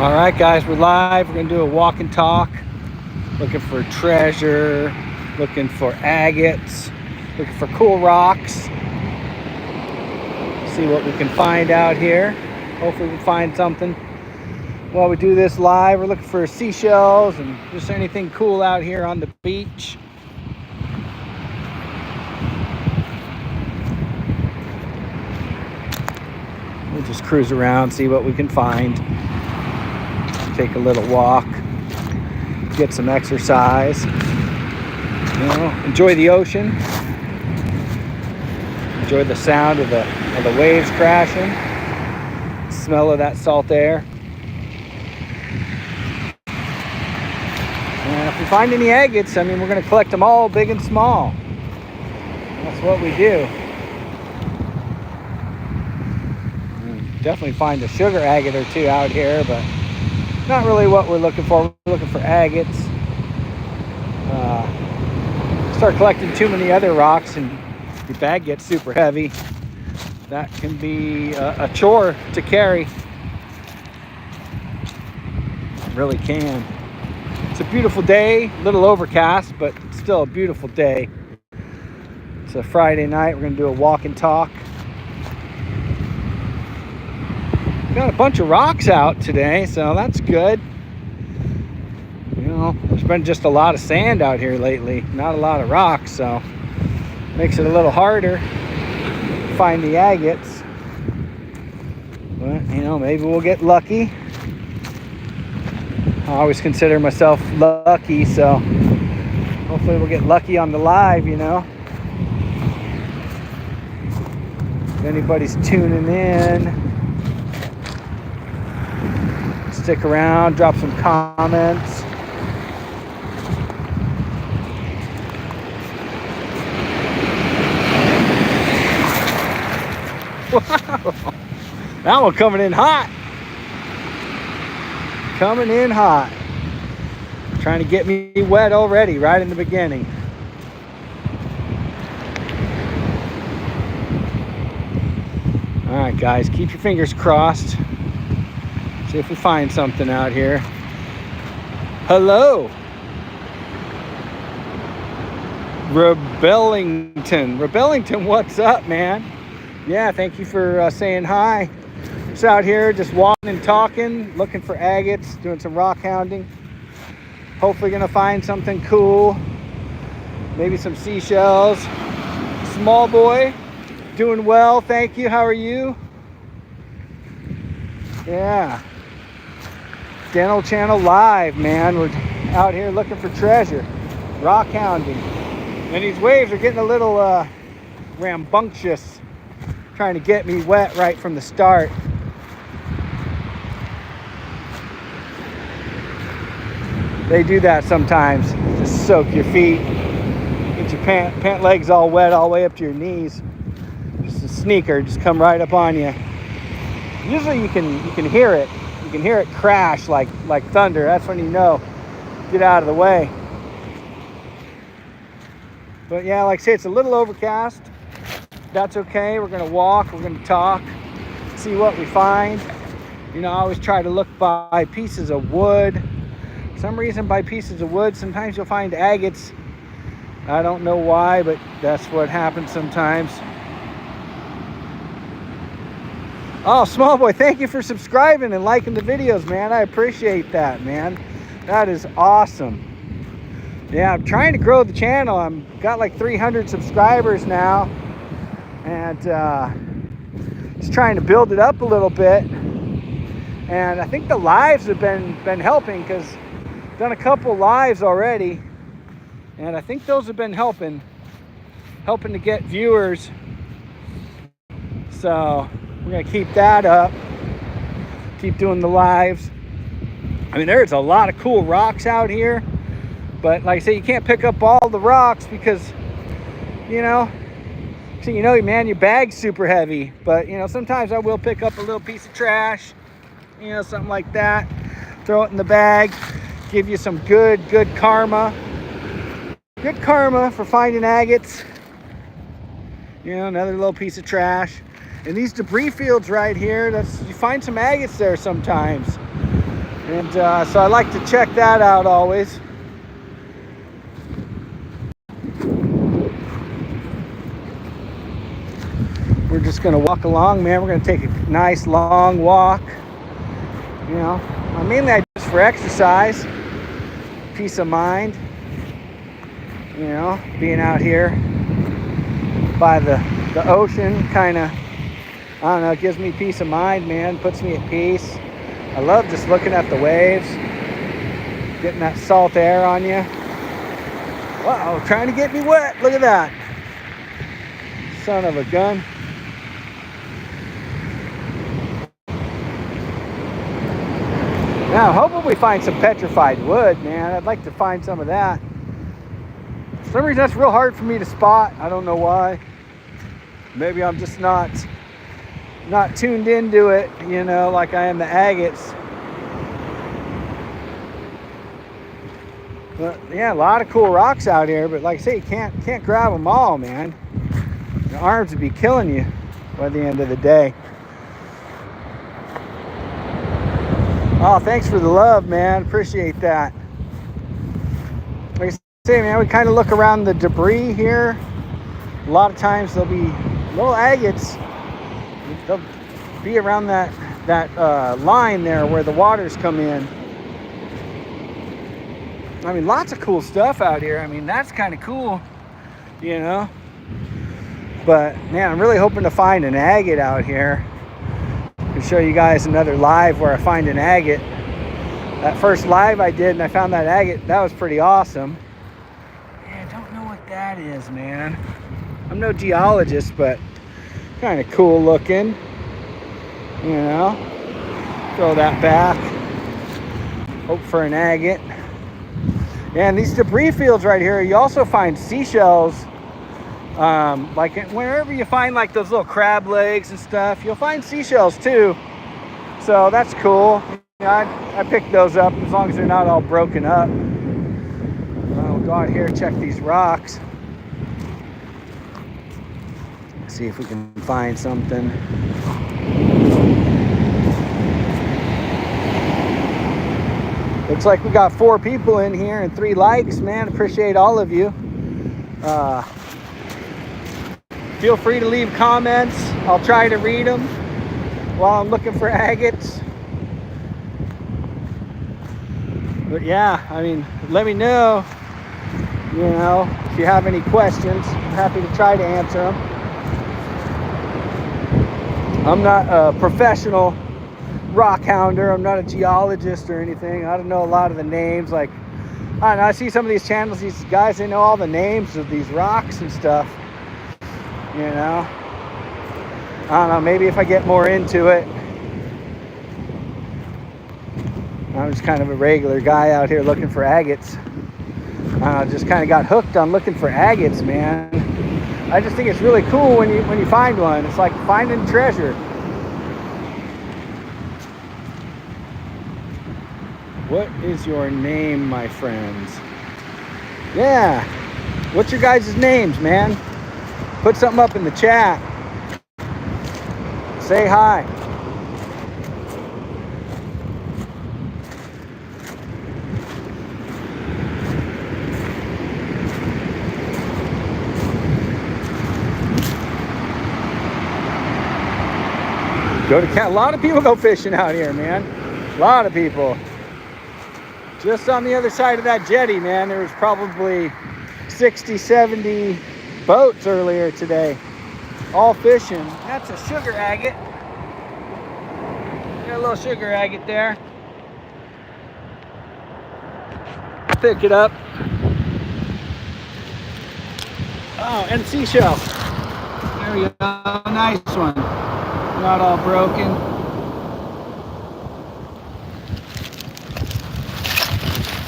All right, guys, we're live. We're gonna do a walk and talk, looking for treasure, looking for agates, looking for cool rocks. See what we can find out here. Hopefully we'll find something. While we do this live, we're looking for seashells and just anything cool out here on the beach. We'll just cruise around, see what we can find. Take a little walk, get some exercise, enjoy the ocean, enjoy the sound of the waves crashing, smell of that salt air. And if we find any agates, we're going to collect them all, big and small. That's what we do. Definitely find a sugar agate or two out here, but not really what we're looking for. We're looking for agates. Start collecting too many other rocks and your bag gets super heavy. That can be a chore to carry. It really can. It's a beautiful day, a little overcast, but still a beautiful day. It's a Friday night. We're going to do a walk and talk. Got a bunch of rocks out today, so that's good. There's been just a lot of sand out here lately, not a lot of rocks, so makes it a little harder to find the agates. But maybe we'll get lucky. I always consider myself lucky, so hopefully we'll get lucky on the live. If anybody's tuning in, stick around, drop some comments. Wow, that one coming in hot. Coming in hot. Trying to get me wet already, right in the beginning. All right, guys, keep your fingers crossed. See if we find something out here. Hello, Rebellington, what's up, man? Yeah, thank you for saying hi. Just out here, just walking and talking, looking for agates, doing some rock hounding. Hopefully gonna find something cool. Maybe some seashells. Small boy, doing well, thank you. How are you? Yeah. Danimal Channel live, man. We're out here looking for treasure, rock hounding. And these waves are getting a little rambunctious, trying to get me wet right from the start. They do that sometimes. Just soak your feet, get your pant legs all wet all the way up to your knees. Just a sneaker, just come right up on you. Usually you can hear it. You can hear it crash like thunder. That's when you know, get out of the way. But yeah, like I say, it's a little overcast. That's okay. We're gonna walk, we're gonna talk, see what we find. I always try to look by pieces of wood. For some reason, by pieces of wood, sometimes you'll find agates. I don't know why, but that's what happens sometimes. Oh, small boy, thank you for subscribing and liking the videos, man. I appreciate that, man. That is awesome. Yeah, I'm trying to grow the channel. I've got like 300 subscribers now. And just trying to build it up a little bit. And I think the lives have been helping, because I've done a couple lives already. And I think those have been helping to get viewers. So we're gonna keep that up, keep doing the lives. There's a lot of cool rocks out here, but like I say, you can't pick up all the rocks because man, your bag's super heavy. But sometimes I will pick up a little piece of trash, something like that, throw it in the bag, give you some good karma for finding agates. Another little piece of trash. And these debris fields right here, you find some agates there sometimes. And so I like to check that out always. We're just gonna walk along, man. We're gonna take a nice long walk. You know, mainly I do this for exercise, peace of mind. You know, being out here by the ocean, kind of, I don't know, it gives me peace of mind, man. Puts me at peace. I love just looking at the waves, getting that salt air on you. Wow, trying to get me wet. Look at that. Son of a gun. Now, hoping we find some petrified wood, man. I'd like to find some of that. For some reason, that's real hard for me to spot. I don't know why. Maybe I'm just not tuned into it, you know, like I am the agates. But yeah, a lot of cool rocks out here. But like I say, you can't grab them all, man. Your arms would be killing you by the end of the day. Oh, thanks for the love, man. Appreciate that. Like I say, man, we kind of look around the debris here. A lot of times there'll be little agates. They'll be around that line there where the waters come in. I mean, lots of cool stuff out here. I mean, that's kind of cool, you know. But man, I'm really hoping to find an agate out here. I'll show you guys another live where I find an agate. That first live I did and I found that agate, that was pretty awesome. Yeah, I don't know what that is, man. I'm no geologist, but kind of cool looking, you know. Throw that back. Hope for an agate. Yeah, and these debris fields right here, you also find seashells. Like wherever you find like those little crab legs and stuff, you'll find seashells too. So that's cool. You know, I picked those up as long as they're not all broken up. We'll go out here and check these rocks. See if we can find something. Looks like we got 4 people in here and 3 likes, man. Appreciate all of you. Feel free to leave comments. I'll try to read them while I'm looking for agates. But yeah, I mean, let me know, you know, if you have any questions. I'm happy to try to answer them. I'm not a professional rock hounder. I'm not a geologist or anything. I don't know a lot of the names. Like, I don't know, I see some of these channels, these guys, they know all the names of these rocks and stuff. You know, I don't know, maybe if I get more into it. I'm just kind of a regular guy out here looking for agates. Just kind of got hooked on looking for agates, man. I just think it's really cool when you find one. It's like finding treasure. What is your name, my friends? Yeah, what's your guys' names, man? Put something up in the chat. Say hi. A lot of people go fishing out here, man. A lot of people. Just on the other side of that jetty, man, there was probably 60, 70 boats earlier today, all fishing. That's a sugar agate. Got a little sugar agate there. Pick it up. Oh, and a seashell. There we go. Nice one. Not all broken.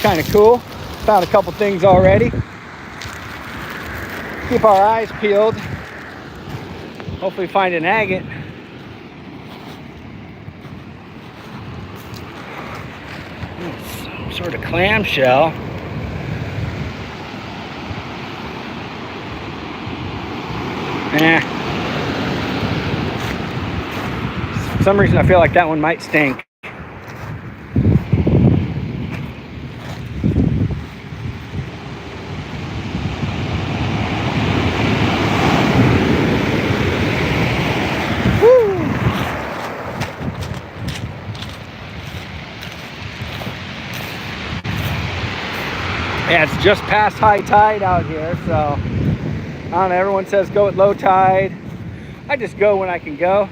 Kind of cool. Found a couple things already. Keep our eyes peeled. Hopefully find an agate. Some sort of clamshell. For some reason I feel like that one might stink. Yeah, it's just past high tide out here, so I don't know, everyone says go at low tide. I just go when I can go.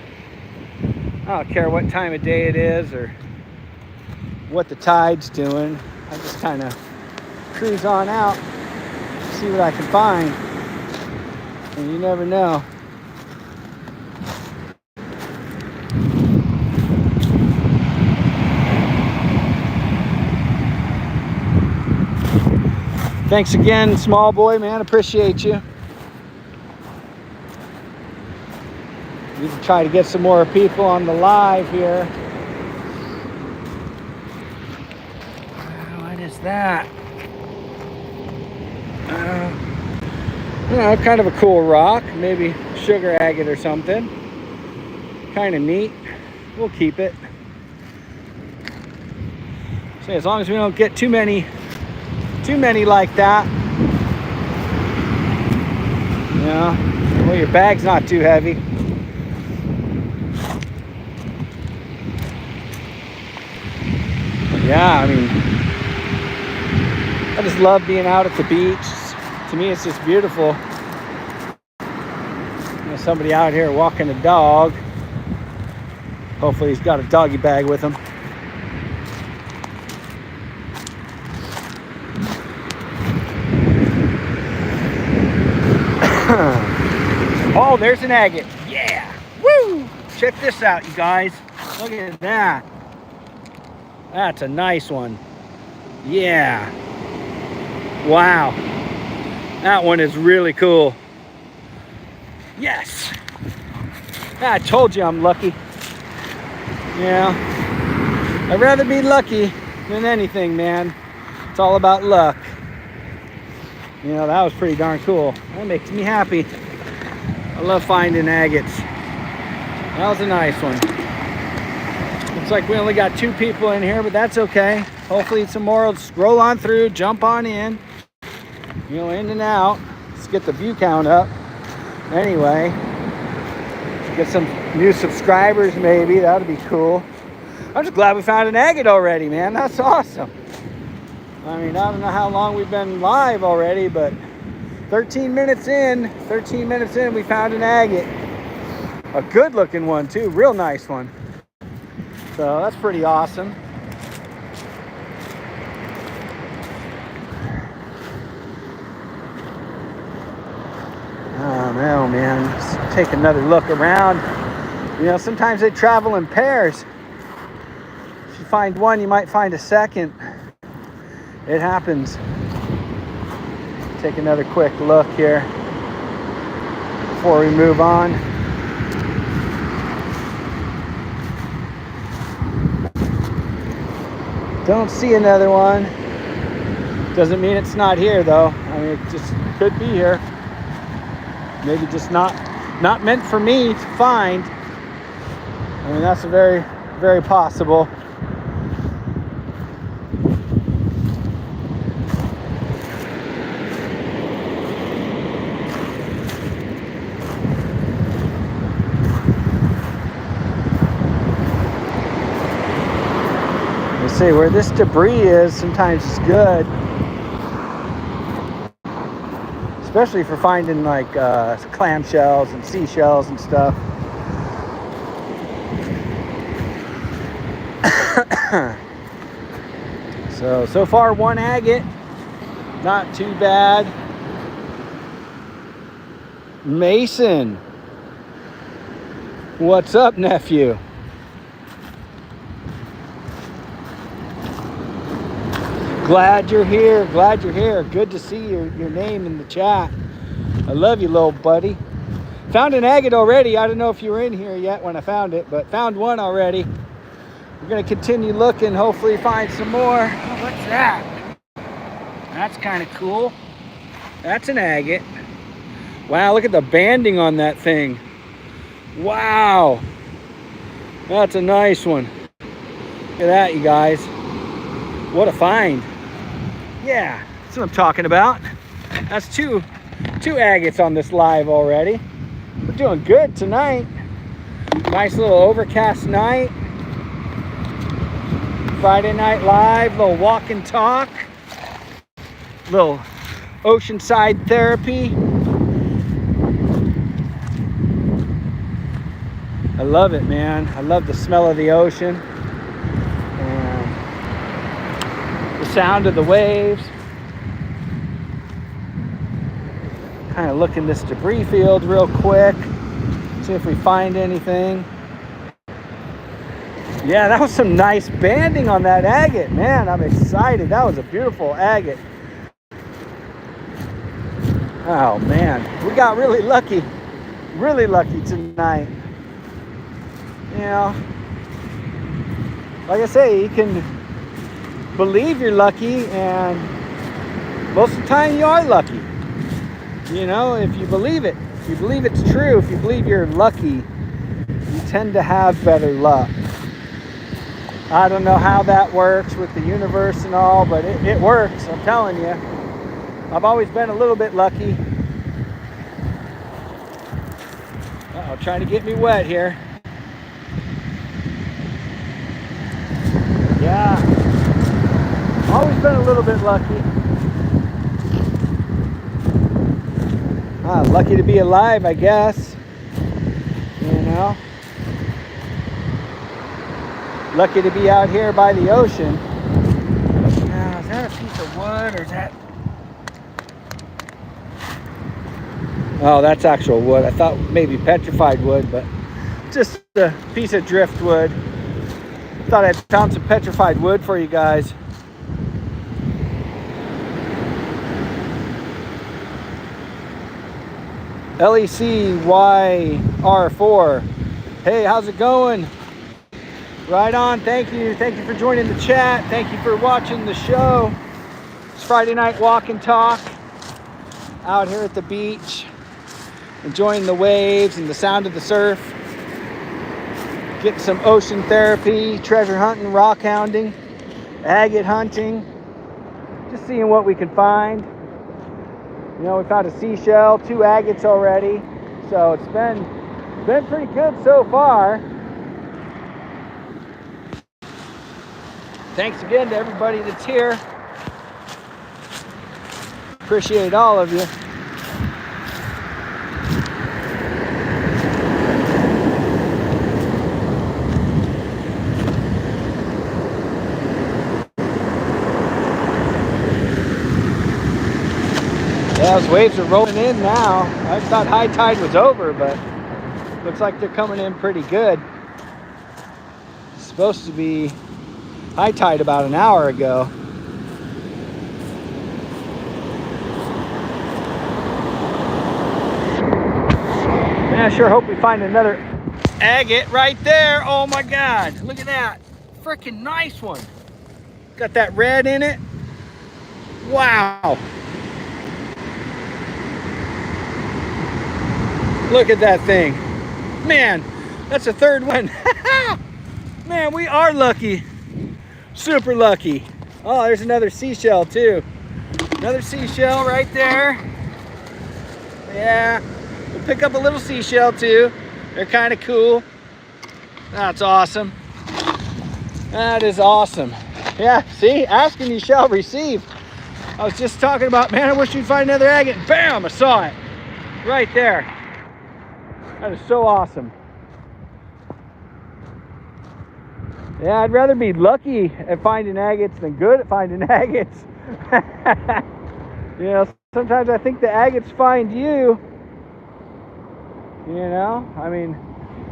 I don't care what time of day it is or what the tide's doing. I just kind of cruise on out, see what I can find, and you never know. Thanks again, small boy, man. Appreciate you. We can try to get some more people on the live here. What is that? You know, kind of a cool rock. Maybe sugar agate or something. Kind of neat. We'll keep it. So as long as we don't get too many like that. Yeah. Well, your bag's not too heavy. Yeah, I mean, I just love being out at the beach. To me, it's just beautiful. There's somebody out here walking a dog. Hopefully he's got a doggy bag with him. Oh, there's an agate. Yeah. Woo! Check this out, you guys. Look at that. That's a nice one. Yeah. Wow. That one is really cool. Yes. I told you I'm lucky. Yeah. I'd rather be lucky than anything, man. It's all about luck. You know, that was pretty darn cool. That makes me happy. I love finding agates. That was a nice one. Looks like we only got 2 people in here, but that's okay. Hopefully some more will scroll on through, jump on in. You know, in and out. Let's get the view count up. Anyway, get some new subscribers maybe. That would be cool. I'm just glad we found an agate already, man. That's awesome. I mean, I don't know how long we've been live already, but 13 minutes in, we found an agate. A good looking one too, real nice one. So that's pretty awesome. Oh no, man, let's take another look around. You know, sometimes they travel in pairs. If you find one, you might find a second. It happens. Take another quick look here before we move on. Don't see another one. Doesn't mean it's not here though. I mean, it just could be here. Maybe just not meant for me to find. I mean, that's very, very possible. See where this debris is, sometimes it's good, especially for finding like clam shells and seashells and stuff. So far one agate, not too bad. Mason, what's up, nephew? Glad you're here. Glad you're here. Good to see your name in the chat. I love you, little buddy. Found an agate already. I don't know if you were in here yet when I found it, but found one already. We're going to continue looking, hopefully find some more. Oh, what's that? That's kind of cool. That's an agate. Wow, look at the banding on that thing. Wow. That's a nice one. Look at that, you guys. What a find. Yeah, that's what I'm talking about. That's two agates on this live already. We're doing good tonight. Nice little overcast night. Friday night live, little walk and talk. little oceanside therapy. I love it, man. I love the smell of the ocean and the sound of the waves. Kind of look in this debris field real quick, see if we find anything. Yeah, that was some nice banding on that agate, man. I'm excited. That was a beautiful agate. Oh man, we got really lucky tonight. You know, like I say, you can believe you're lucky, and most of the time you are lucky. You know, if you believe it, if you believe it's true, if you believe you're lucky, you tend to have better luck. I don't know how that works with the universe and all, but it works, I'm telling you. I've always been a little bit lucky. Uh-oh, trying to get me wet here. Yeah, always been a little bit lucky. Lucky to be alive, I guess. You know, lucky to be out here by the ocean. Now, is that a piece of wood or is that? Oh, that's actual wood. I thought maybe petrified wood, but just a piece of driftwood. Thought I'd found some petrified wood for you guys. LECYR4. Hey, how's it going? Right on. Thank you for joining the chat. Thank you for watching the show. It's Friday night walk and talk out here at the beach, enjoying the waves and the sound of the surf. Getting some ocean therapy, treasure hunting, rock hounding, agate hunting, just seeing what we can find. You know, we found a seashell, 2 agates already, so it's been pretty good so far. Thanks again to everybody that's here. Appreciate all of you. Yeah, those waves are rolling in now. I thought high tide was over, but looks like they're coming in pretty good. It's supposed to be high tide about an hour ago. Man, I sure hope we find another agate right there. Oh my God, look at that. Freaking nice one. Got that red in it. Wow. Look at that thing. Man, that's a third one. Man, we are lucky. Super lucky. Oh, there's another seashell too. Another seashell right there. Yeah, we'll pick up a little seashell too. They're kind of cool. That's awesome. That is awesome. Yeah, see, asking you shall receive. I was just talking about, man, I wish you'd find another agate. Bam, I saw it. Right there. That is so awesome. Yeah, I'd rather be lucky at finding agates than good at finding agates. You know, sometimes I think the agates find you. You know, I mean,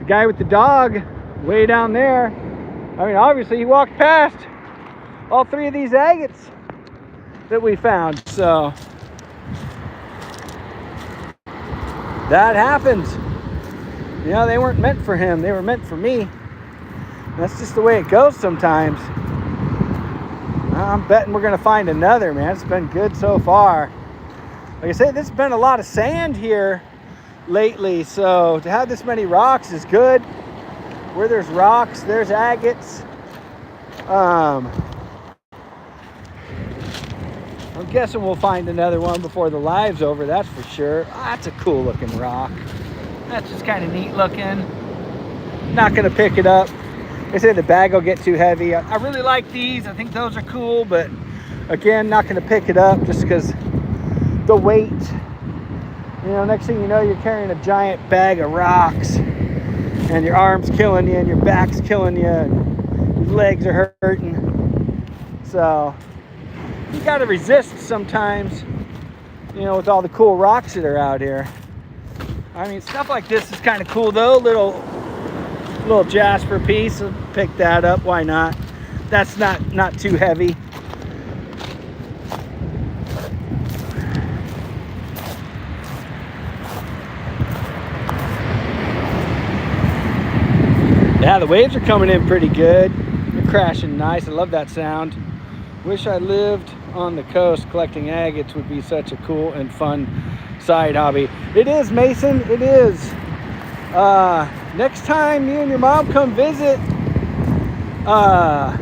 the guy with the dog way down there, I mean, obviously he walked past all 3 of these agates that we found. So that happens. You know, they weren't meant for him. They were meant for me. That's just the way it goes sometimes. I'm betting we're going to find another, man. It's been good so far. Like I said, there's been a lot of sand here lately. So to have this many rocks is good. Where there's rocks, there's agates. I'm guessing we'll find another one before the live's over. That's for sure. Oh, that's a cool looking rock. That's just kind of neat looking. Not going to pick it up. They say the bag will get too heavy. I really like these. I think those are cool, but Again, not going to pick it up just because the weight. You know, next thing you know, you're carrying a giant bag of rocks, and your arm's killing you, and your back's killing you, and your legs are hurting. So you got to resist sometimes, you know, with all the cool rocks that are out here. I mean, stuff like this is kind of cool though. Little jasper piece. I'll pick that up. Why not? That's not too heavy. Yeah, the waves are coming in pretty good. They're crashing nice. I love that sound. Wish I lived on the coast. Collecting agates would be such a cool and fun side hobby. It is, Mason. It is. Next time you and your mom come visit, I'll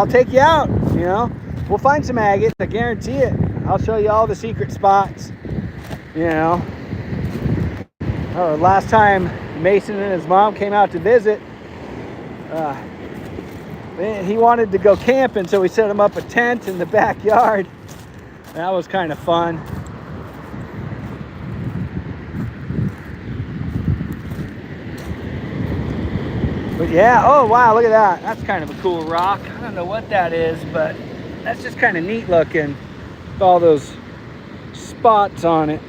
take you out. You know, we'll find some agates. I guarantee it. I'll show you all the secret spots. You know. Last time Mason and his mom came out to visit, he wanted to go camping, so we set him up a tent in the backyard. That was kind of fun. But yeah, oh wow, look at that. That's kind of a cool rock. I don't know what that is, but that's just kind of neat looking with all those spots on it.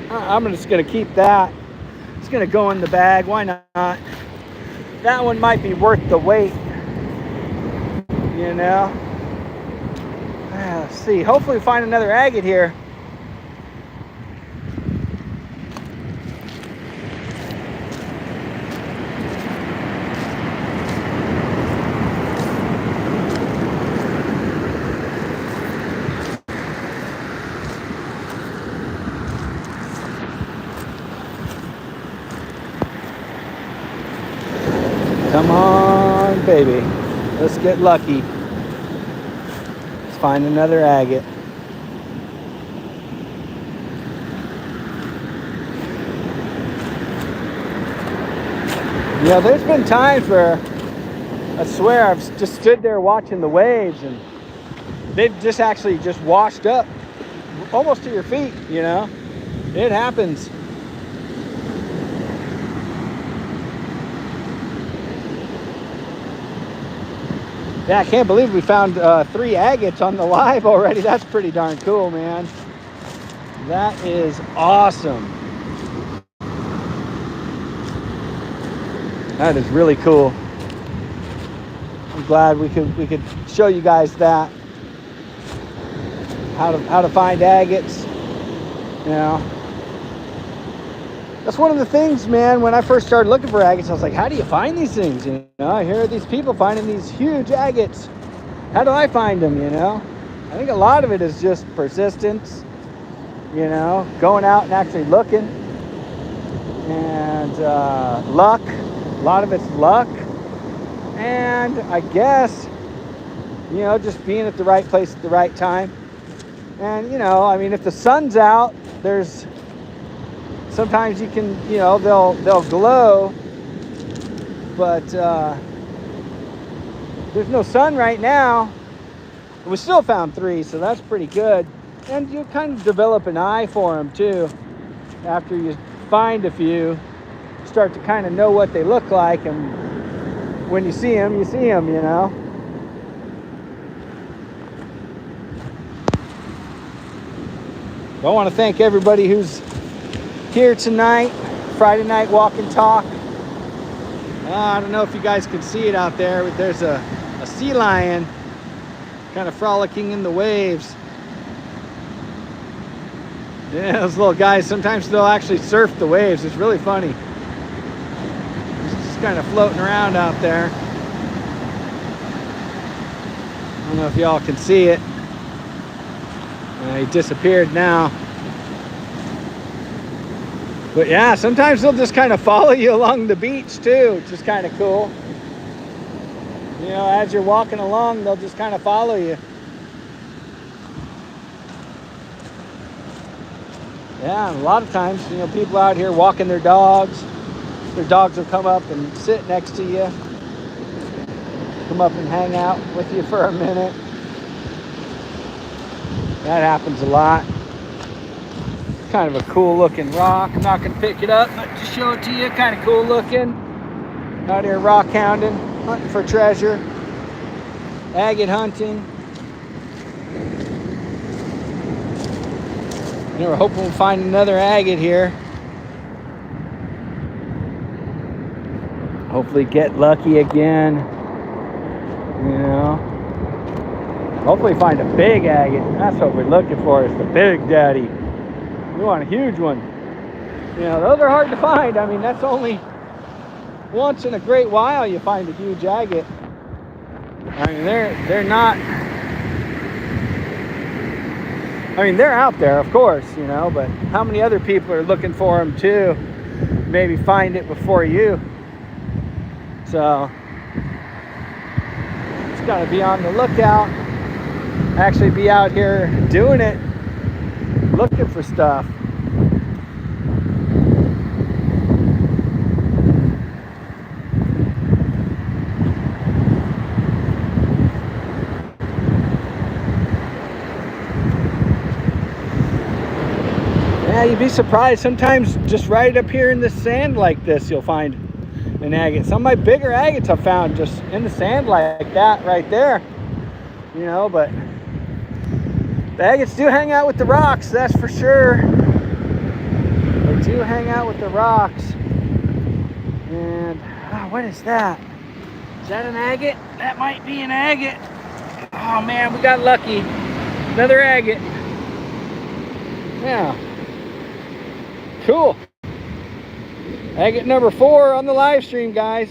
I'm just gonna keep that. It's gonna go in the bag, why not? That one might be worth the wait, you know? Let's see, hopefully we find another agate here. Come on, baby. Let's get lucky. Let's find another agate. You know, there's been times where I swear I've just stood there watching the waves and they've just actually just washed up almost to your feet, you know? It happens. Yeah, I can't believe we found 3 agates on the live already. That's pretty darn cool, man. That is awesome. That is really cool. I'm glad we could show you guys that. How to find agates. You know. That's one of the things, man, when I first started looking for agates, I was like, how do you find these things? You know, I hear these people finding these huge agates. How do I find them, you know? I think a lot of it is just persistence, you know, going out and actually looking. And luck. A lot of it's luck. And I guess, you know, just being at the right place at the right time. And, you know, I mean, if the sun's out, there's... Sometimes you can, you know, they'll glow, but there's no sun right now. We still found 3, so that's pretty good. And you kind of develop an eye for them too. After you find a few, you start to kind of know what they look like, and when you see them, you know. I want to thank everybody who's here tonight, Friday night walk and talk. I don't know if you guys can see it out there, but there's a sea lion kind of frolicking in the waves. Yeah, those little guys, sometimes they'll actually surf the waves. It's really funny. Just kind of floating around out there. I don't know if y'all can see it. He disappeared now. But yeah, sometimes they'll just kind of follow you along the beach too, which is kind of cool. You know, as you're walking along, they'll just kind of follow you. Yeah, and a lot of times, you know, people out here walking their dogs will come up and sit next to you. Come up and hang out with you for a minute. That happens a lot. Kind of a cool looking rock. I'm not gonna pick it up, but to show it to you, kind of cool looking. Out here rock hounding, hunting for treasure, agate hunting. And we're hoping we'll find another agate here. Hopefully get lucky again. You know. Hopefully find a big agate. That's what we're looking for, is the big daddy. We want a huge one. You know, those are hard to find. I mean, that's only once in a great while you find a huge agate. I mean, they're not. I mean, they're out there, of course, you know, but how many other people are looking for them too? Maybe find it before you. So, just gotta be on the lookout. Actually be out here doing it, looking for stuff. Yeah, you'd be surprised. Sometimes just right up here in the sand like this, you'll find an agate. Some of my bigger agates I've found just in the sand like that right there. You know, but the agates do hang out with the rocks, that's for sure. They do hang out with the rocks. And, what is that? Is that an agate? That might be an agate. Oh man, we got lucky. Another agate. Yeah. Cool. Agate number 4 on the live stream, guys.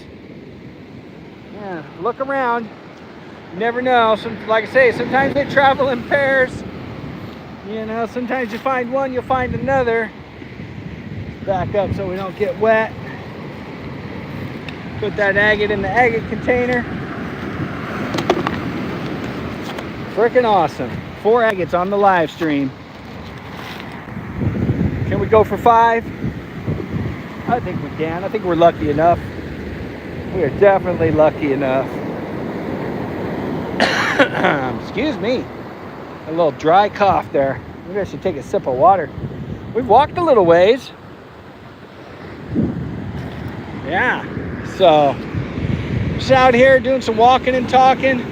Yeah, look around. You never know. Like I say, sometimes they travel in pairs. You know, sometimes you find one, you'll find another. Back up so we don't get wet. Put that agate in the agate container. Freaking awesome. 4 agates on the live stream. Can we go for 5? I think we can. I think we're lucky enough. We are definitely lucky enough. Excuse me. A little dry cough there. Maybe I should take a sip of water. We've walked a little ways. Yeah. So, just out here doing some walking and talking,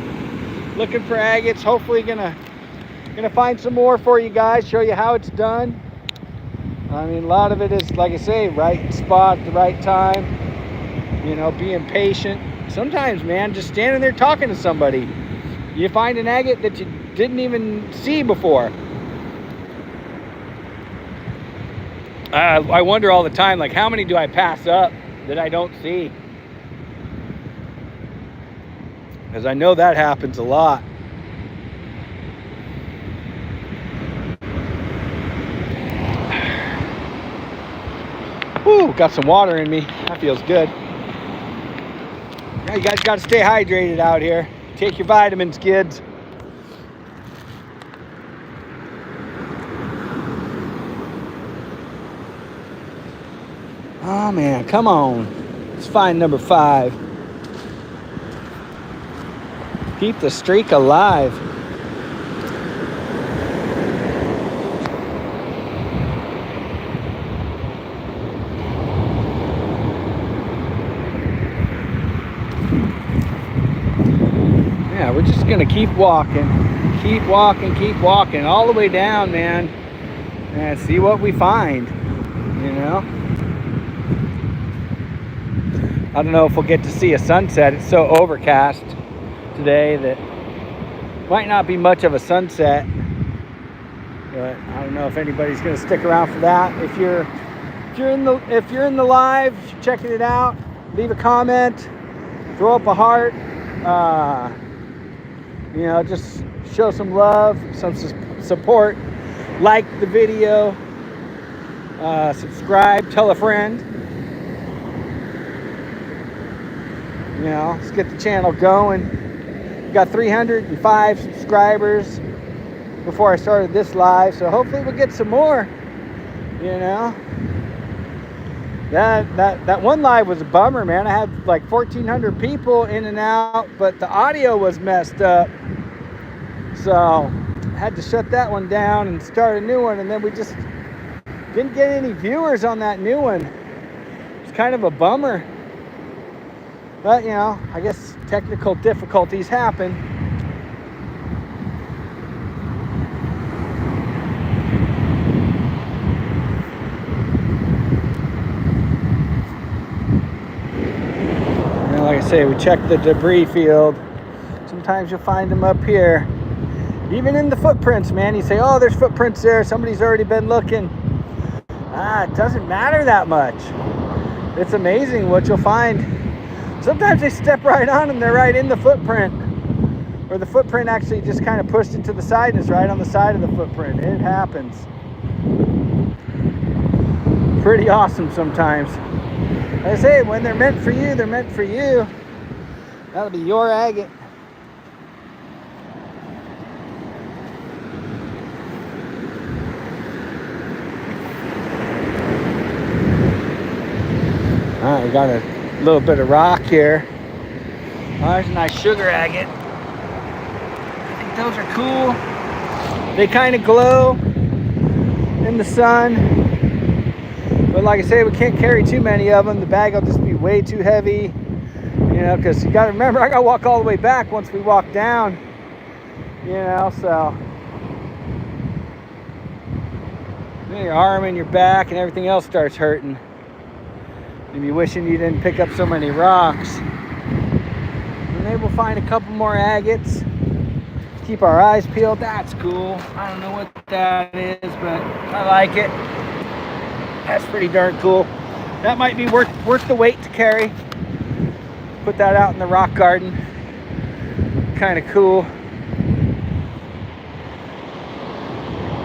looking for agates. Hopefully gonna find some more for you guys, show you how it's done. I mean, a lot of it is, like I say, right spot at the right time. You know, being patient. Sometimes, man, just standing there talking to somebody, you find an agate that you didn't even see before. I wonder all the time, like, how many do I pass up that I don't see? Because I know that happens a lot. Woo, got some water in me. That feels good. Yeah, you guys got to stay hydrated out here. Take your vitamins, kids. Oh man, come on. Let's find number 5. Keep the streak alive. Yeah, we're just gonna keep walking all the way down, man, and see what we find, you know. I don't know if we'll get to see a sunset. It's so overcast today that might not be much of a sunset, but I don't know if anybody's going to stick around for that. If you're in the live, checking it out, leave a comment, throw up a heart, you know, just show some love, some support, like the video, subscribe, tell a friend. You know, let's get the channel going. We got 305 subscribers before I started this live, so hopefully we'll get some more. You know, that one live was a bummer, man. I had like 1,400 people in and out, but the audio was messed up. So had to shut that one down and start a new one, and then we just didn't get any viewers on that new one. It's kind of a bummer. But, you know, I guess technical difficulties happen. And like I say, we check the debris field. Sometimes you'll find them up here. Even in the footprints, man. You say, oh, there's footprints there. Somebody's already been looking. It doesn't matter that much. It's amazing what you'll find. Sometimes they step right on them. They're right in the footprint. Or the footprint actually just kind of pushed it to the side and is right on the side of the footprint. It happens. Pretty awesome sometimes. Like I say, when they're meant for you, they're meant for you. That'll be your agate. All right, we got a little bit of rock here. Oh, there's a nice sugar agate. I think those are cool. They kind of glow in the sun. But like I say, we can't carry too many of them. The bag will just be way too heavy. You know, because you got to remember, I got to walk all the way back once we walk down. You know, so. Then your arm and your back and everything else starts hurting. Maybe wishing you didn't pick up so many rocks. And maybe we'll find a couple more agates. Keep our eyes peeled. That's cool. I don't know what that is, but I like it. That's pretty darn cool. That might be worth the weight to carry. Put that out in the rock garden. Kind of cool.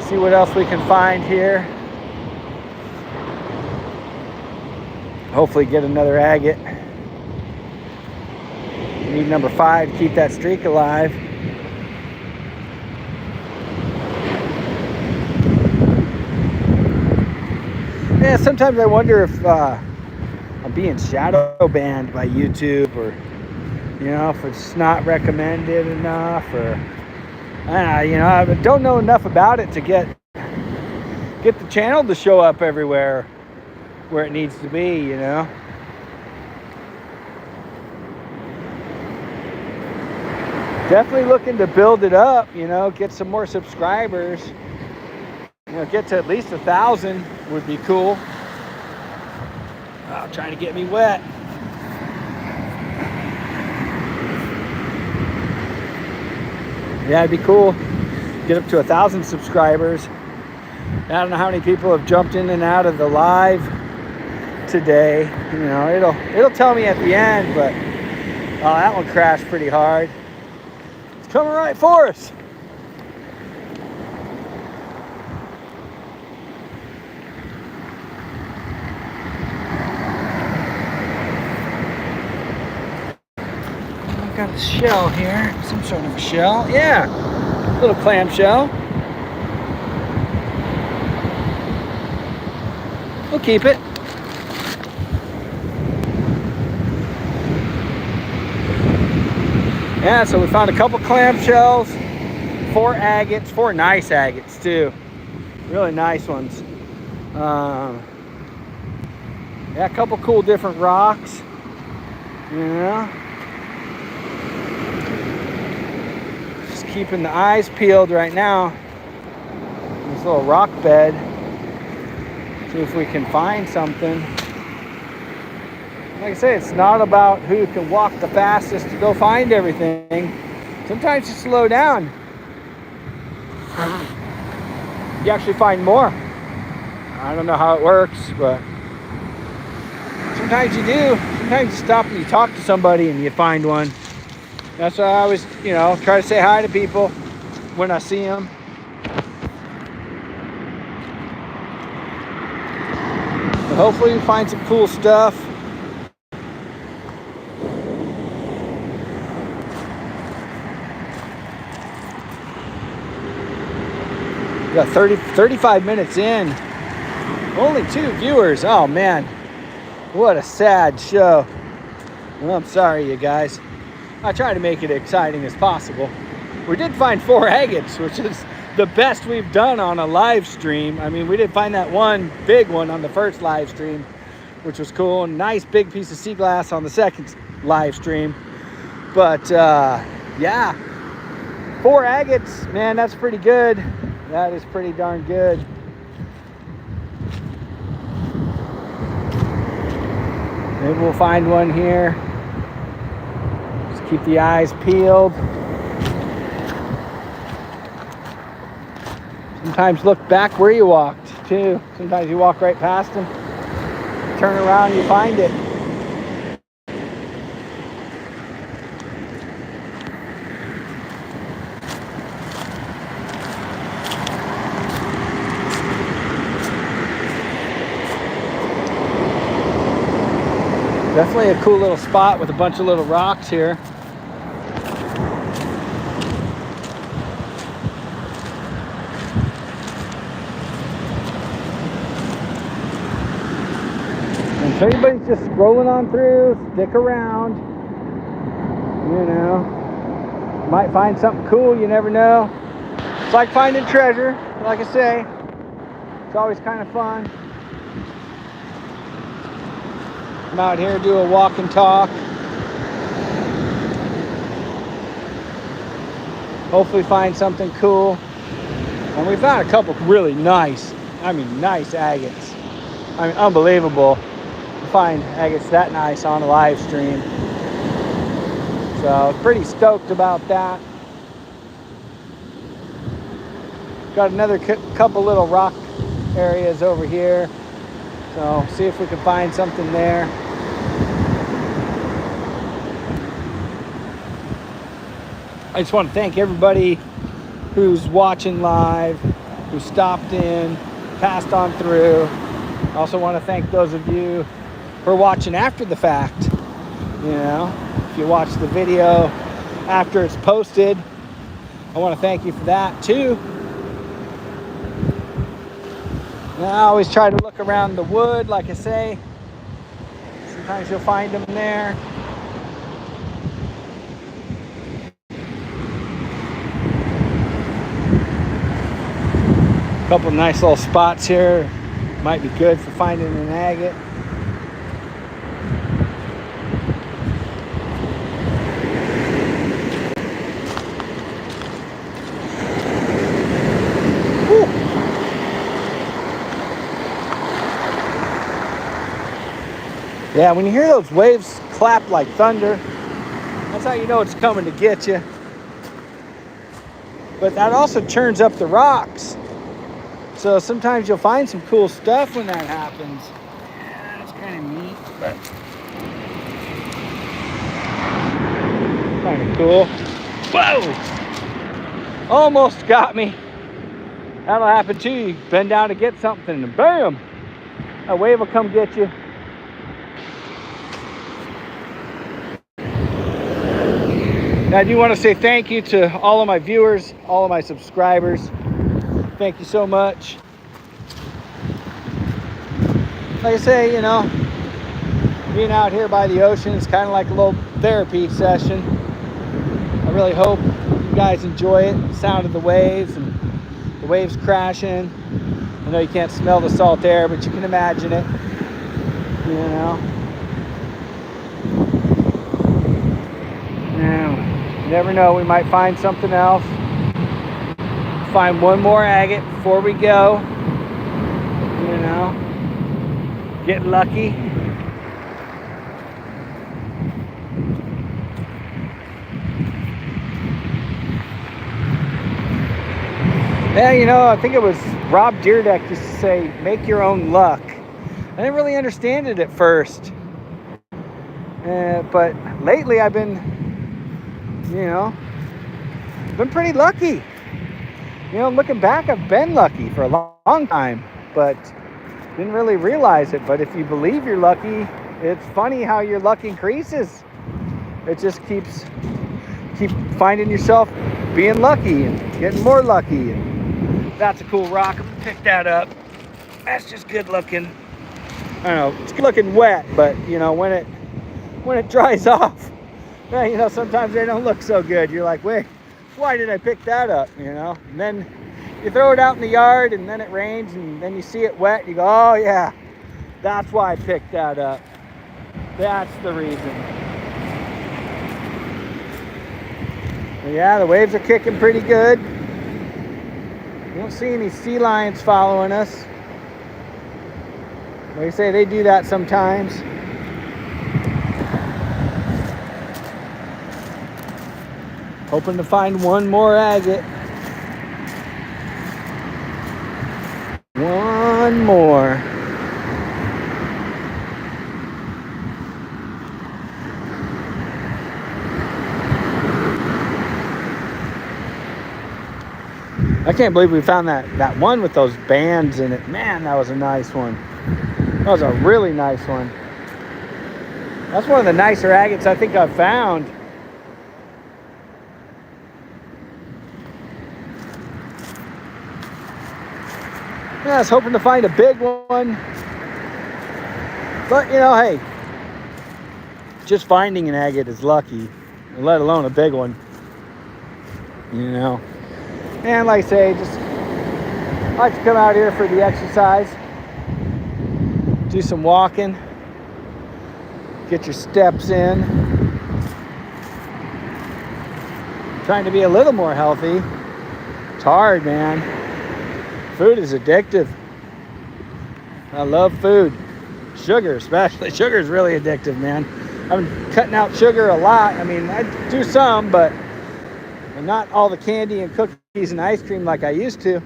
See what else we can find here. Hopefully get another agate. Need number 5 to keep that streak alive. Yeah, sometimes I wonder if I'm being shadow banned by YouTube, or you know, if it's not recommended enough, or you know, I don't know enough about it to get the channel to show up everywhere where it needs to be, you know. Definitely looking to build it up, you know, get some more subscribers. You know, get to at least 1,000 would be cool. Oh, trying to get me wet. Yeah, it'd be cool. Get up to 1,000 subscribers. I don't know how many people have jumped in and out of the live today. You know, it'll tell me at the end, but that one crashed pretty hard. It's coming right for us. I've got a shell here, some sort of a shell. Yeah, little clam shell. We'll keep it. Yeah, so we found a couple clam shells, 4 agates, 4 nice agates too. Really nice ones. Yeah, a couple cool different rocks. Yeah. Just keeping the eyes peeled right now. This little rock bed. See if we can find something. Like I say, it's not about who can walk the fastest to go find everything. Sometimes you slow down, you actually find more. I don't know how it works, but sometimes you do. Sometimes you stop and you talk to somebody and you find one. That's why I always, you know, try to say hi to people when I see them. So hopefully you find some cool stuff. We got 35 minutes in. Only 2 viewers. Oh man, what a sad show. Well, I'm sorry, you guys. I try to make it exciting as possible. We did find 4 agates, which is the best we've done on a live stream. I mean, we did find that one big one on the first live stream, which was cool. Nice big piece of sea glass on the second live stream. But yeah, 4 agates, man, that's pretty good. That is pretty darn good. Maybe we'll find one here. Just keep the eyes peeled. Sometimes look back where you walked too. Sometimes you walk right past them, turn around, you find it. Definitely a cool little spot with a bunch of little rocks here. And if anybody's just scrolling on through, stick around. You know, might find something cool, you never know. It's like finding treasure, like I say. It's always kind of fun. Come out here, do a walk and talk. Hopefully find something cool. And we found a couple really nice, nice agates. I mean, unbelievable to find agates that nice on a live stream. So, pretty stoked about that. Got another couple little rock areas over here. So, see if we can find something there. I just want to thank everybody who's watching live, who stopped in, passed on through. I also want to thank those of you who are watching after the fact. You know, if you watch the video after it's posted, I want to thank you for that too. And I always try to look around the wood, like I say. Sometimes you'll find them there. Couple nice little spots here. Might be good for finding an agate. Woo. Yeah, when you hear those waves clap like thunder, that's how you know it's coming to get you. But that also churns up the rocks. So sometimes you'll find some cool stuff when that happens. Yeah, that's kind of neat, but kind of cool. Whoa! Almost got me. That'll happen too. You bend down to get something and bam! A wave will come get you. Now, I do want to say thank you to all of my viewers, all of my subscribers. Thank you so much. Like I say, you know, being out here by the ocean is kind of like a little therapy session. I really hope you guys enjoy it. The sound of the waves and the waves crashing. I know you can't smell the salt air, but you can imagine it. You know. Now, you never know, we might find something else. Find one more agate before we go. You know, get lucky. Yeah, you know, I think it was Rob Deerdeck used to say, make your own luck. I didn't really understand it at first. But lately I've been, you know, been pretty lucky. You know, looking back, I've been lucky for a long time, but didn't really realize it. But if you believe you're lucky, it's funny how your luck increases. It just keep finding yourself being lucky and getting more lucky. And that's a cool rock. I'm gonna pick that up. That's just good looking. I don't know, it's good looking wet, but you know, when it dries off, you know, sometimes they don't look so good. You're like, wait, why did I pick that up? You know, and then you throw it out in the yard and then it rains and then you see it wet. You go, oh yeah, that's why I picked that up. That's the reason. But yeah, the waves are kicking pretty good. You don't see any sea lions following us. They say they do that sometimes. Hoping to find one more agate. One more. I can't believe we found that one with those bands in it. Man, that was a nice one. That was a really nice one. That's one of the nicer agates I think I've found. Yeah, I was hoping to find a big one. But, you know, hey, just finding an agate is lucky, let alone a big one. You know. And like I say, just like to come out here for the exercise. Do some walking. Get your steps in. Trying to be a little more healthy. It's hard, man. Food is addictive. I love food. Sugar especially. Sugar is really addictive, man. I've been cutting out sugar a lot. I mean, I do some, but not all the candy and cookies and ice cream like I used to.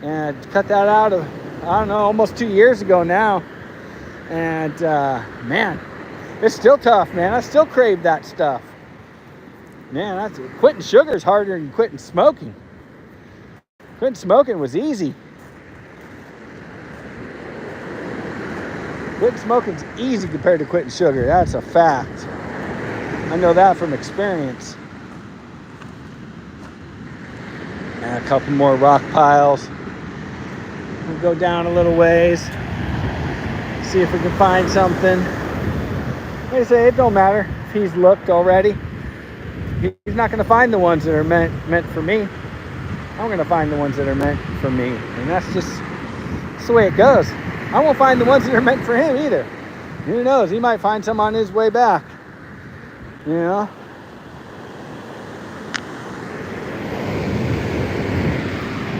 And I cut that out of, I don't know, almost 2 years ago now. And man, it's still tough, man. I still crave that stuff. Man, quitting sugar is harder than quitting smoking. Quitting smoking was easy. Quitting smoking's easy compared to quitting sugar. That's a fact. I know that from experience. And a couple more rock piles. We'll go down a little ways. See if we can find something. Like I say, it don't matter if he's looked already. He's not going to find the ones that are meant for me. I'm going to find the ones that are meant for me. And that's the way it goes. I won't find the ones that are meant for him either. Who knows? He might find some on his way back. You know?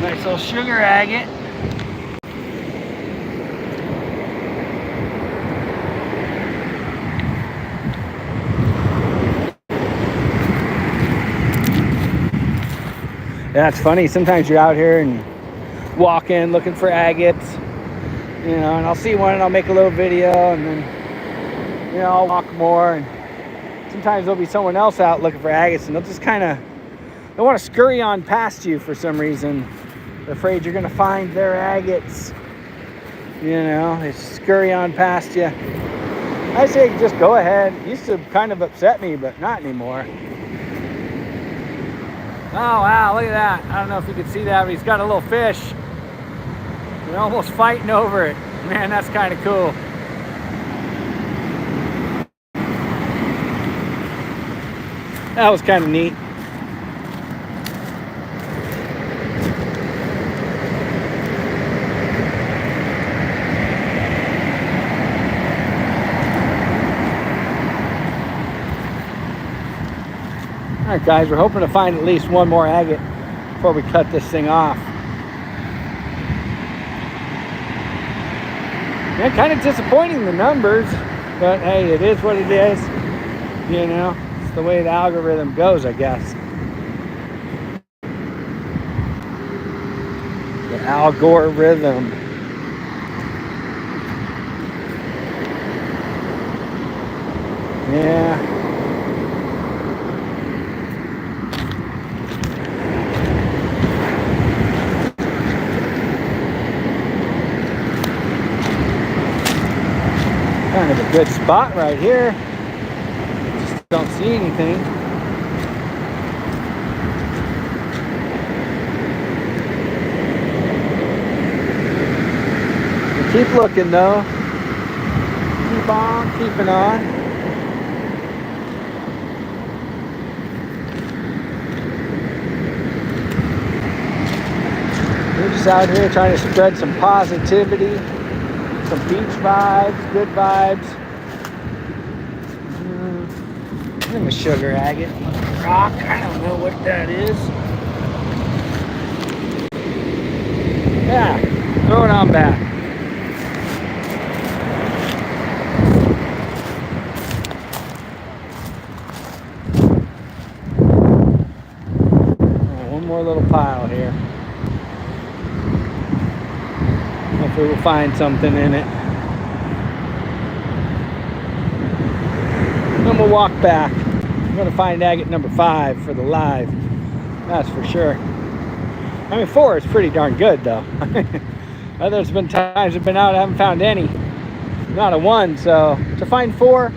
Nice little sugar agate. Yeah, it's funny. Sometimes you're out here and walking, looking for agates, you know, and I'll see one and I'll make a little video, and then, you know, I'll walk more, and sometimes there'll be someone else out looking for agates, and they'll just kind of, they want to scurry on past you for some reason. They're afraid you're going to find their agates. You know, they scurry on past you. I say just go ahead. It used to kind of upset me, but not anymore. Oh, wow, look at that. I don't know if you can see that, but he's got a little fish. They're almost fighting over it. Man, that's kind of cool. That was kind of neat. All right, guys, we're hoping to find at least one more agate before we cut this thing off. Yeah, kind of disappointing, the numbers, but hey, it is what it is. You know, it's the way the algorithm goes, I guess. The algorithm. Yeah. Kind of a good spot right here. Just don't see anything. Keep looking though. Keep on keeping on. Just out here trying to spread some positivity, some beach vibes, good vibes. I'm a sugar agate rock. I don't know what that is. Yeah, throw it on back. One more little pile here. Hopefully we'll find something in it. Then we'll walk back. I'm gonna find agate number 5 for the live. That's for sure. I mean, 4 is pretty darn good though. There's been times I've been out, I haven't found any. Not a 1, so to find 4,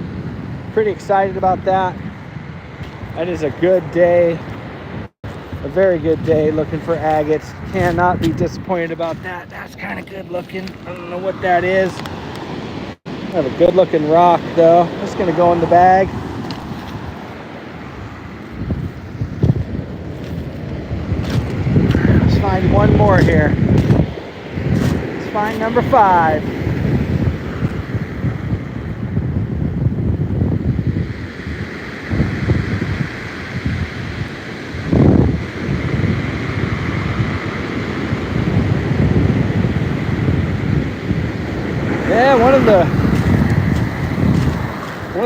pretty excited about that. That is a good day. A very good day looking for agates. Cannot be disappointed about that. That's kind of good looking. I don't know what that is. I have a good looking rock though. It's gonna go in the bag. Let's find one more here. Let's find number 5. Yeah, one of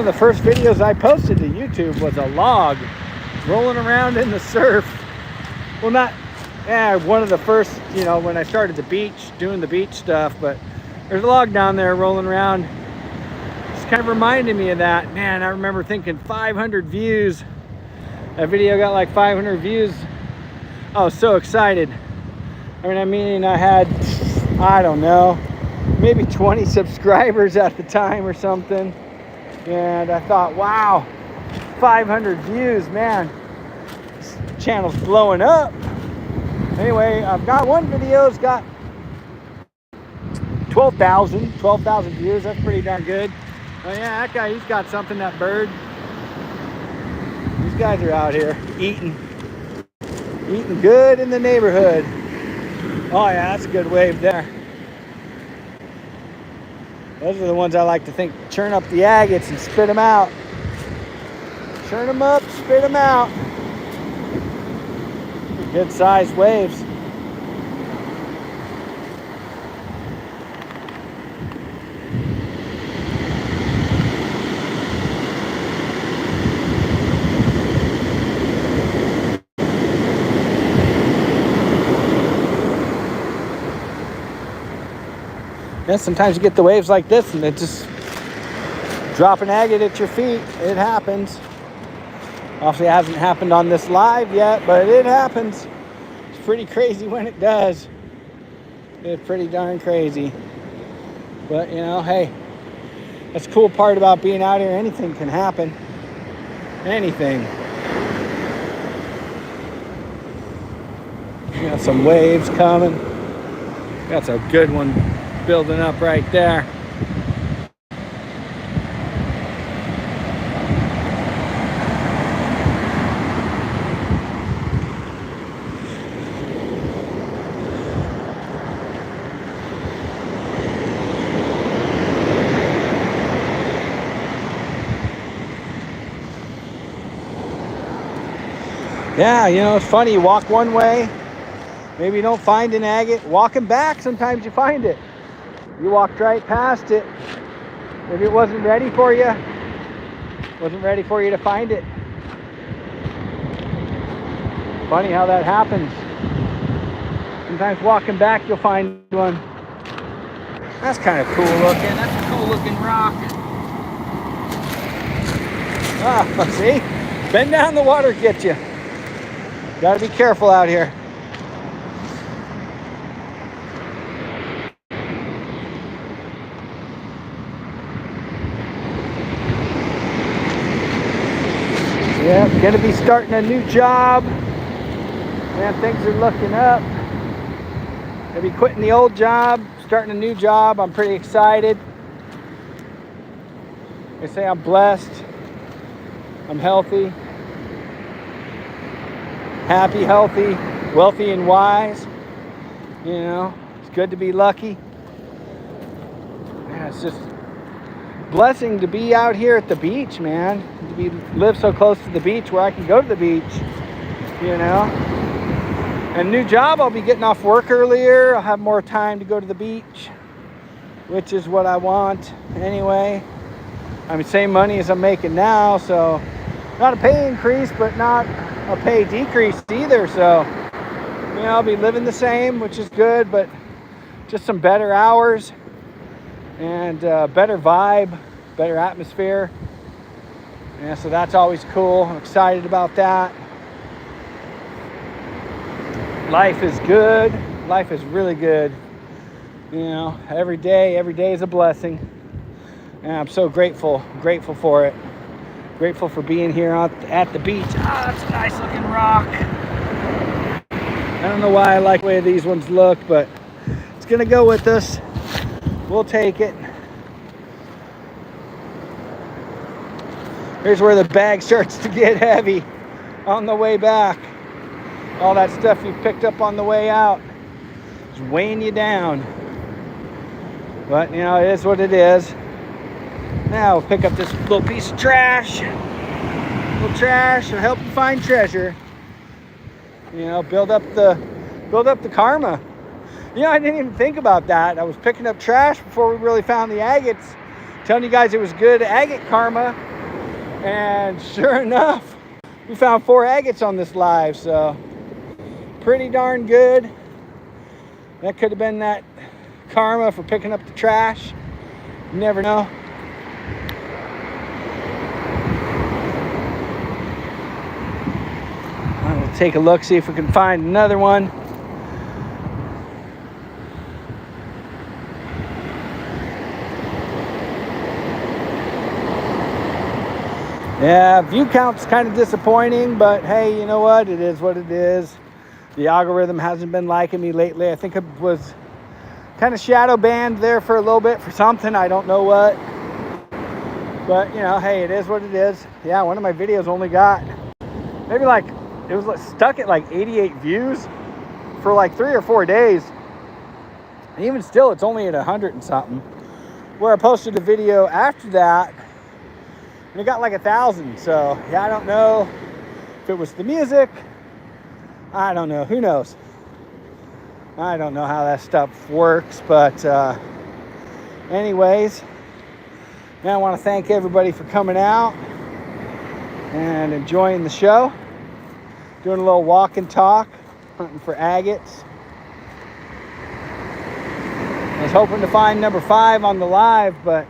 the first videos I posted to YouTube was a log rolling around in the surf. Well, not, yeah, one of the first, you know, when I started the beach, doing the beach stuff, but there's a log down there rolling around. It's kind of reminded me of that. Man, I remember thinking 500 views. That video got like 500 views. I was so excited. I mean, I had, I don't know, maybe 20 subscribers at the time or something. And I thought, wow, 500 views, man, this channel's blowing up. Anyway, I've got one video, it's got 12,000 views. That's pretty darn good. Oh yeah, that guy, he's got something, that bird. These guys are out here eating good in the neighborhood. Oh yeah, that's a good wave there. Those are the ones I like to think churn up the agates and spit them out. Churn them up, spit them out. Good sized waves. Yeah, sometimes you get the waves like this and it just drop an agate at your feet. It happens. Obviously it hasn't happened on this live yet, but it happens. It's pretty crazy when it does. It's pretty darn crazy. But you know, hey, that's the cool part about being out here. Anything can happen. Anything. You got some waves coming. That's a good one building up right there. Yeah, you know, it's funny, you walk one way, maybe you don't find an agate. Walking back, sometimes you find it. You walked right past it. Maybe it wasn't ready for you. Wasn't ready for you to find it. Funny how that happens. Sometimes walking back, you'll find one. That's kind of cool looking. That's a cool looking rock. Ah, see? Bend down, the water gets you. Gotta be careful out here. Yep, gonna be starting a new job. Man, things are looking up. Gonna be quitting the old job, starting a new job. I'm pretty excited. I say I'm blessed. I'm healthy. Happy, healthy, wealthy, and wise. You know, it's good to be lucky. Yeah, it's just a blessing to be out here at the beach, man. Live so close to the beach where I can go to the beach, you know. And new job, I'll be getting off work earlier. I'll have more time to go to the beach, which is what I want anyway. I mean, same money as I'm making now, so not a pay increase, but not a pay decrease either. So, you know, I'll be living the same, which is good, but just some better hours and better vibe, better atmosphere. Yeah, so that's always cool. I'm excited about that. Life is good. Life is really good. You know, every day is a blessing. And I'm so grateful for it. Grateful for being here at the beach. Ah, that's a nice looking rock. I don't know why I like the way these ones look, but it's gonna go with us. We'll take it. Here's where the bag starts to get heavy on the way back. All that stuff you picked up on the way out is weighing you down. But, you know, it is what it is. Now we'll pick up this little piece of trash. Little trash will help you find treasure. You know, build up the karma. You know, I didn't even think about that. I was picking up trash before we really found the agates. Telling you guys it was good agate karma. And sure enough, we found 4 agates on this live, so pretty darn good. That could have been that karma for picking up the trash. You never know. We'll take a look, see if we can find another one. Yeah, view count's kind of disappointing, but hey, you know what? It is what it is. The algorithm hasn't been liking me lately. I think I was kind of shadow banned there for a little bit for something. I don't know what. But, you know, hey, it is what it is. Yeah, one of my videos only got maybe like, it was stuck at like 88 views for like 3 or 4 days. And even still, it's only at 100 and something. Where I posted a video after that, and it got like 1,000. So yeah, I don't know if it was the music. I don't know. Who knows? I don't know how that stuff works. But anyways, now I want to thank everybody for coming out and enjoying the show. Doing a little walk and talk, hunting for agates. I was hoping to find number 5 on the live, but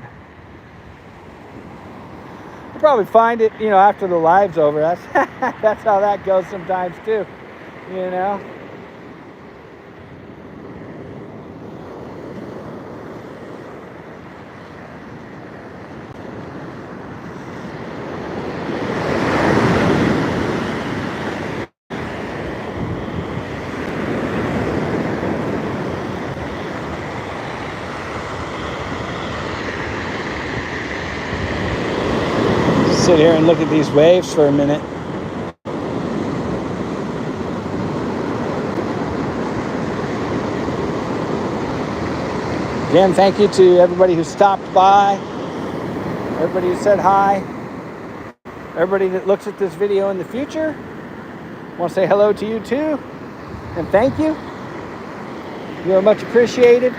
I'll probably find it, you know, after the live's over. That's how that goes sometimes too, you know. Sit here and look at these waves for a minute. Again, thank you to everybody who stopped by, everybody who said hi, everybody that looks at this video in the future. I want to say hello to you too, and thank you. You are much appreciated.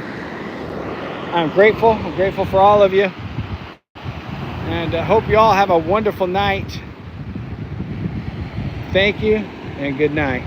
I'm grateful for all of you. And I hope you all have a wonderful night. Thank you and good night.